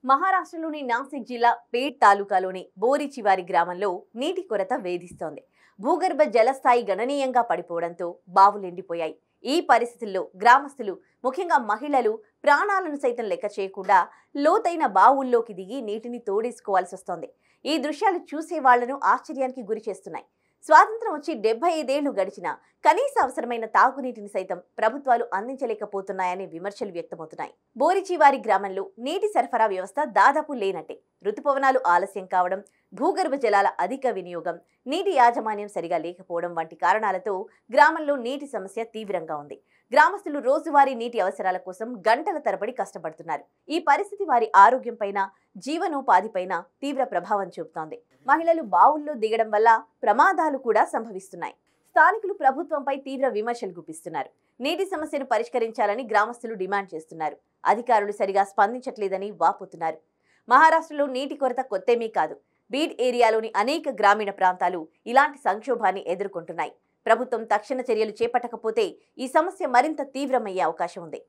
మహారాష్ట్రలోని నాసిక్ జిల్లా పేట్ తాలూకాలోని బోరిచివారి గ్రామంలో నీటి కొరత వేధిస్తోంది. భూగర్భ జలస్థాయి గణనీయంగా పడిపోవడంతో బావులు ఎండిపోయాయి. ఈ పరిస్థితుల్లో గ్రామస్తులు, ముఖ్యంగా మహిళలు ప్రాణాలను సైతం లెక్క చేయకుండా లోతైన బావుల్లోకి దిగి నీటిని తోడేసుకోవాల్సి వస్తోంది. ఈ దృశ్యాలు చూసే వాళ్లను ఆశ్చర్యానికి గురి చేస్తున్నాయి. స్వాతంత్రం వచ్చి 75 ఏళ్లు గడిచినా కనీస అవసరమైన తాగునీటిని సైతం ప్రభుత్వాలు అందించలేకపోతున్నాయనే విమర్శలు వ్యక్తమవుతున్నాయి. బోరిచివారి గ్రామంలో నీటి సరఫరా వ్యవస్థ దాదాపు లేనట్టే. రుతుపవనాలు ఆలస్యం కావడం, భూగర్భ జలాల అధిక వినియోగం, నీటి యాజమాన్యం సరిగా లేకపోవడం వంటి కారణాలతో గ్రామంలో నీటి సమస్య తీవ్రంగా ఉంది. గ్రామస్తులు రోజువారీ నీటి అవసరాల కోసం గంటల తరబడి కష్టపడుతున్నారు. ఈ పరిస్థితి వారి ఆరోగ్యంపైన, జీవనోపాధిపైన తీవ్ర ప్రభావం చూపుతోంది. మహిళలు బావుల్లో దిగడం వల్ల ప్రమాదాలు కూడా సంభవిస్తున్నాయి. స్థానికులు ప్రభుత్వంపై తీవ్ర విమర్శలు గుప్పిస్తున్నారు. నీటి సమస్యను పరిష్కరించాలని గ్రామస్తులు డిమాండ్ చేస్తున్నారు. అధికారులు సరిగా స్పందించట్లేదని వాపోతున్నారు. మహారాష్ట్రలో నీటి కొరత కొత్తేమీ కాదు. బీడ్ ఏరియాలోని అనేక గ్రామీణ ప్రాంతాలు ఇలాంటి సంక్షోభాన్ని ఎదుర్కొంటున్నాయి. ప్రభుత్వం తక్షణ చర్యలు చేపట్టకపోతే ఈ సమస్య మరింత తీవ్రమయ్యే అవకాశం ఉంది.